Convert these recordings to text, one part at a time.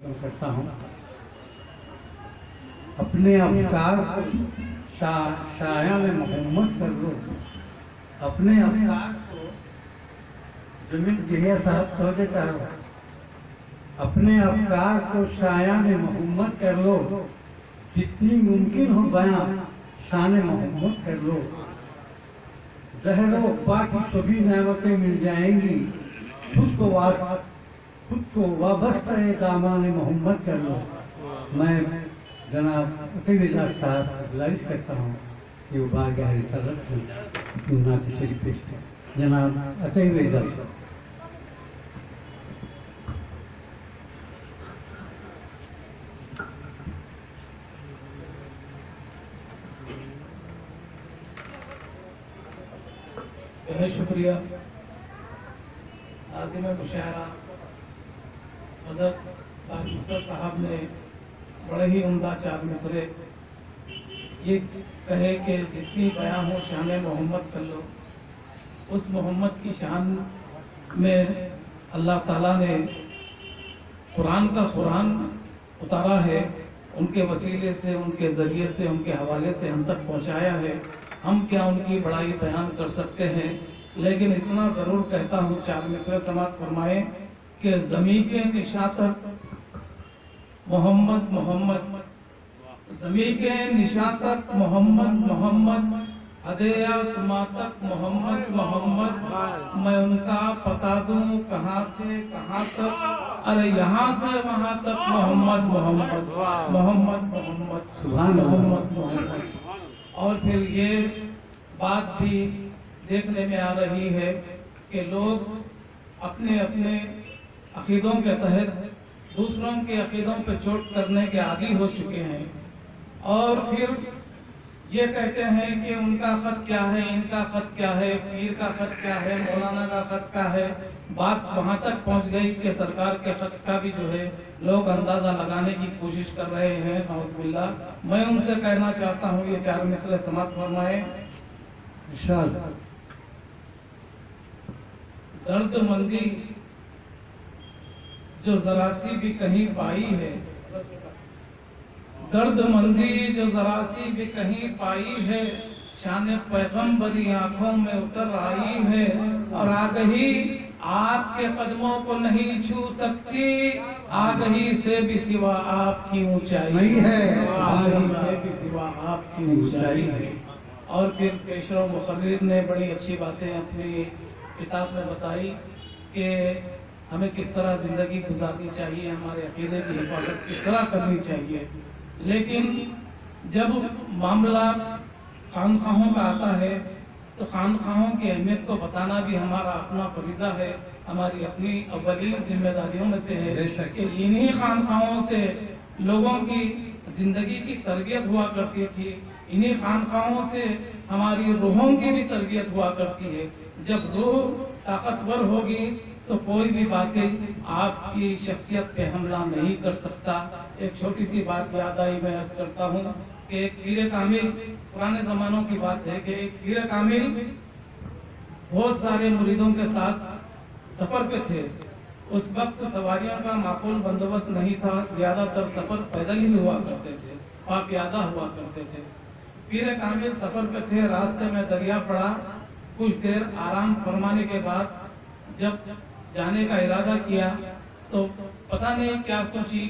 کرتا ہوں اپنے افکار کو شایان محمد کر لو، اپنے افکار کو زمین گہیا صاحب کہہ دیتا ہے، اپنے افکار کو شایان محمد کر لو، جتنی ممکن ہو بیان شان محمد کر لو، زہر و باقی سبھی نعمتیں مل جائیں گی، خود کو وابستہ دامان محمد کر لو۔ میں جناب عطیہ اجاز صاحب سے گزارش کرتا ہوں کہ وہ بارگاہ رسالت میں اپنی نعت شریف پیش کریں۔ جناب عطیہ اجاز صاحب۔ بہت شکریہ ناظم مشاعرہ حضرت تاج مختار صاحب نے بڑے ہی عمدہ چار مصرے یہ کہے کہ جتنی بیان ہو شان محمد کر لو۔ اس محمد کی شان میں اللہ تعالیٰ نے قرآن کا قرآن اتارا ہے، ان کے وسیلے سے، ان کے ذریعے سے، ان کے حوالے سے ہم تک پہنچایا ہے۔ ہم کیا ان کی بڑائی بیان کر سکتے ہیں، لیکن اتنا ضرور کہتا ہوں، چار مصرے سماعت فرمائیں کہ زمین کے نشاں تک محمد محمد، زمین کے نشاں تک محمد محمد، حدِ آسماں تک محمد محمد، میں ان کا پتا دوں کہاں سے کہاں تک، ارے یہاں سے وہاں تک محمد محمد محمد محمد محمد محمد۔ اور پھر یہ بات بھی دیکھنے میں آ رہی ہے کہ لوگ اپنے اپنے عقیدوں کے تحت دوسروں کے عقیدوں پہ چوٹ کرنے کے عادی ہو چکے ہیں، اور پھر یہ کہتے ہیں کہ ان کا خط کیا ہے، ان کا خط کیا ہے، پیر کا خط کیا ہے، مولانا کا خط کیا ہے۔ بات وہاں تک پہنچ گئی کہ سرکار کے خط کا بھی جو ہے لوگ اندازہ لگانے کی کوشش کر رہے ہیں، نعوذ باللہ۔ میں ان سے کہنا چاہتا ہوں، یہ چار مصرے سماعت فرمائیں۔ انشاءاللہ۔ درد مندی جو ذرا سی بھی کہیں پائی ہے، درد مندی جو ذرا سی بھی کہیں پائی ہے، شان پیغمبری آنکھوں میں اتر آئی ہے، اور آگہی آپ کے قدموں کو نہیں چھو سکتی، آگہی سے بھی سوا آپ کی اونچائی ہے، آگہی سے بھی سوا آپ کی اونچائی ہے۔ اور پھر پیشرو مخرر نے بڑی اچھی باتیں اپنی کتاب میں بتائی کہ ہمیں کس طرح زندگی گزارنی چاہیے، ہمارے عقیدے کی حفاظت کس طرح کرنی چاہیے۔ لیکن جب معاملہ خانقاہوں کا آتا ہے تو خانقاہوں کی اہمیت کو بتانا بھی ہمارا اپنا فریضہ ہے، ہماری اپنی اولین ذمہ داریوں میں سے ہے کہ انہی خانقاہوں سے لوگوں کی زندگی کی تربیت ہوا کرتی تھی، انہی خانقاہوں سے ہماری روحوں کی بھی تربیت ہوا کرتی ہے۔ جب روح طاقتور ہوگی تو کوئی بھی باطل آپ کی شخصیت پہ حملہ نہیں کر سکتا۔ ایک چھوٹی سی بات یاد آئی، میں عرض کرتا ہوں کہ ایک پیر کامل، پرانے زمانوں کی بات ہے کہ ایک پیر کامل بہت سارے مریدوں کے ساتھ سفر پہ تھے۔ اس وقت سواریوں کا معقول بندوبست نہیں تھا، زیادہ تر سفر پیدل ہی ہوا کرتے تھے، پیادہ ہوا کرتے تھے۔ پیر کامل سفر پہ تھے، راستے میں دریا پڑا، کچھ دیر آرام فرمانے کے بعد جب جانے کا ارادہ کیا تو پتہ نہیں کیا سوچی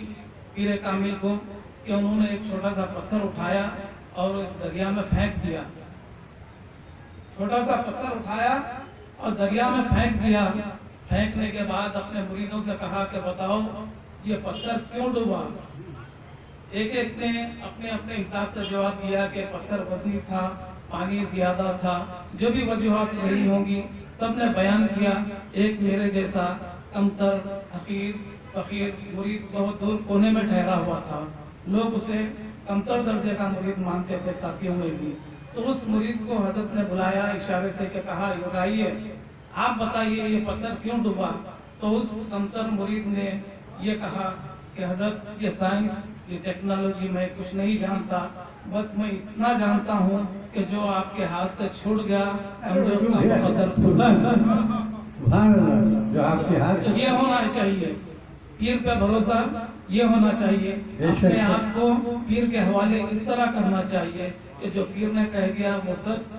پیر کامل کو کہ انہوں نے ایک چھوٹا سا پتھر اٹھایا اور دریا میں پھینک دیا، چھوٹا سا پتھر اٹھایا اور دریا میں پھینک دیا۔ پھینکنے کے بعد اپنے مریدوں سے کہا کہ بتاؤ یہ پتھر کیوں ڈوبا؟ ایک ایک نے اپنے اپنے حساب سے جواب دیا کہ پتھر وزنی تھا، پانی زیادہ تھا، جو بھی وجوہات رہی ہوں گی سب نے بیان کیا۔ ایک میرے جیسا کمتر، حقیر، فقیر مرید بہت دور کونے میں ٹھہرا ہوا تھا، لوگ اسے کمتر درجے کا مرید مانتے تھے ساتھیوں میں بھی۔ تو اس مرید کو حضرت نے بلایا اشارے سے کہ کہا آئیے آپ بتائیے یہ پتھر کیوں ڈوبا؟ تو اس کمتر مرید نے یہ کہا کہ حضرت یہ سائنس، یہ ٹیکنالوجی میں کچھ نہیں جانتا، بس میں اتنا جانتا ہوں کہ جو آپ کے ہاتھ سے چھوٹ گیا سمجھو اس کا مقدر پھوٹا ہے۔ جو آپ کے ہاتھ سے یہ ہونا چاہیے پیر پہ بھروسہ یہ ہونا چاہیے، بے شک۔ اپنے آپ کو پیر کے حوالے اس طرح کرنا چاہیے کہ جو پیر نے کہہ دیا وہ سب،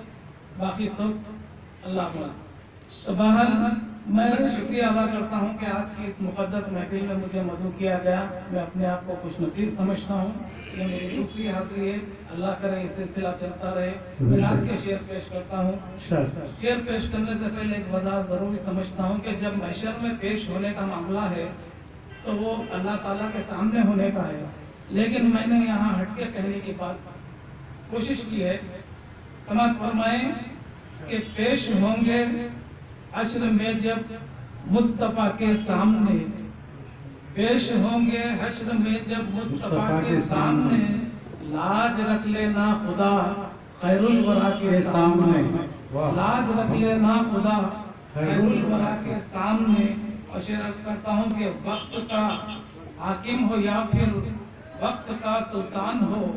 باقی سب اللہ کا۔ تو بہرحال میں شکریہ ادا کرتا ہوں کہ آج کی اس مقدس محفل میں مجھے مدعو کیا گیا۔ میں اپنے آپ کو خوش نصیب سمجھتا ہوں، یہ میری دوسری حاضری ہے، اللہ کرے یہ سلسلہ چلتا رہے۔ میں آج کے شعر پیش کرتا ہوں۔ شعر پیش کرنے سے پہلے ایک وضاحت ضروری سمجھتا ہوں کہ جب محشر میں پیش ہونے کا معاملہ ہے تو وہ اللہ تعالیٰ کے سامنے ہونے کا ہے، لیکن میں نے یہاں ہٹ کے کہنے کی بات کوشش کی ہے۔ سماعت فرمائیں کہ پیش ہوں گے حشر میں جب مصطفیٰ کے سامنے، پیش ہوں گے حشر میں جب مصطفیٰ کے سامنے، لاج رکھ لینا خدا خیر الورا کے سامنے، لاج رکھ لینا خدا خیر الورا کے سامنے۔ اور شعر عرض کرتا ہوں کہ وقت کا حاکم ہو یا پھر وقت کا سلطان ہو،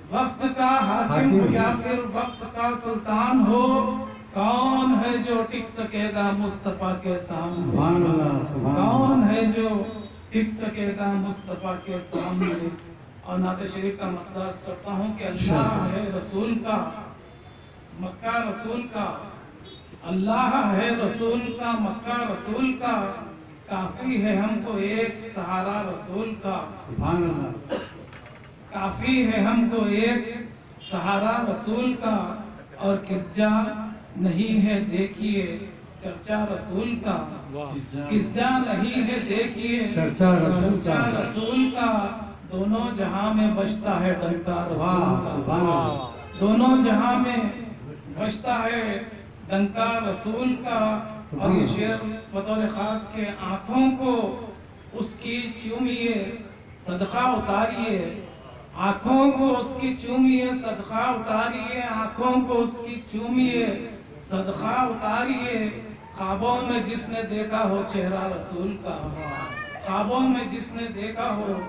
وقت کا حاکم ہو یا پھر وقت کا سلطان ہو، کون ہے جو ٹک سکے گا مصطفیٰ کے سامنے، کون ہے جو ٹک سکے گا مصطفیٰ کے سامنے۔ اور نعت شریف کا مطلب عرض کرتا ہوں کہ اللہ ہے رسول کا، مکہ رسول کا، اللہ ہے رسول کا، مکہ رسول کا، کافی ہے ہم کو ایک سہارا رسول کا، کافی ہے ہم کو ایک سہارا رسول کا، اور کس جا نہیں ہے دیکھیے چرچا رسول کا، کس جا نہیں ہے دیکھیے چرچا رسول کا، دونوں جہاں میں بجتا ہے ڈنکا رسول کا، دونوں جہاں میں بجتا ہے ڈنکا رسول کا۔ اور یہ شعر بطور خاص کے آنکھوں کو اس کی چومیے صدقہ اتاریے، آنکھوں کو اس کی چومیے صدقہ اتاریے، آنکھوں کو اس کی چومیے صدقہ اتاریے، خوابوں میں جس نے دیکھا ہو چہرہ رسول کا، خوابوں میں جس نے دیکھا ہو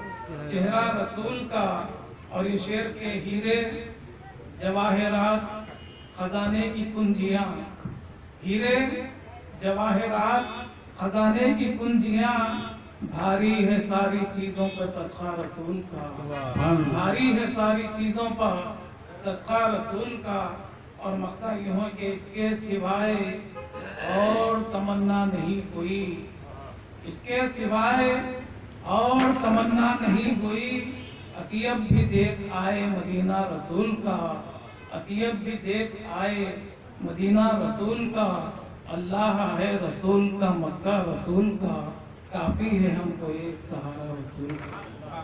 چہرہ رسول کا۔ اور یہ شعر کے ہیرے جواہرات خزانے کی کنجیاں، ہیرے جواہرات خزانے کی کنجیاں، بھاری ہے ساری چیزوں پر صدقہ رسول کا، بھاری ہے ساری چیزوں پر صدقہ رسول کا۔ اور مقطع یوں ہے کہ اس کے سوائے اور تمنا نہیں کوئی، اس کے سوائے اور تمنا نہیں کوئی، اطیب بھی دیکھ آئے مدینہ رسول کا، اطیب بھی دیکھ آئے مدینہ رسول کا، اللہ ہے رسول کا، مکہ رسول کا، کافی ہے ہم کو ایک سہارا رسول کا۔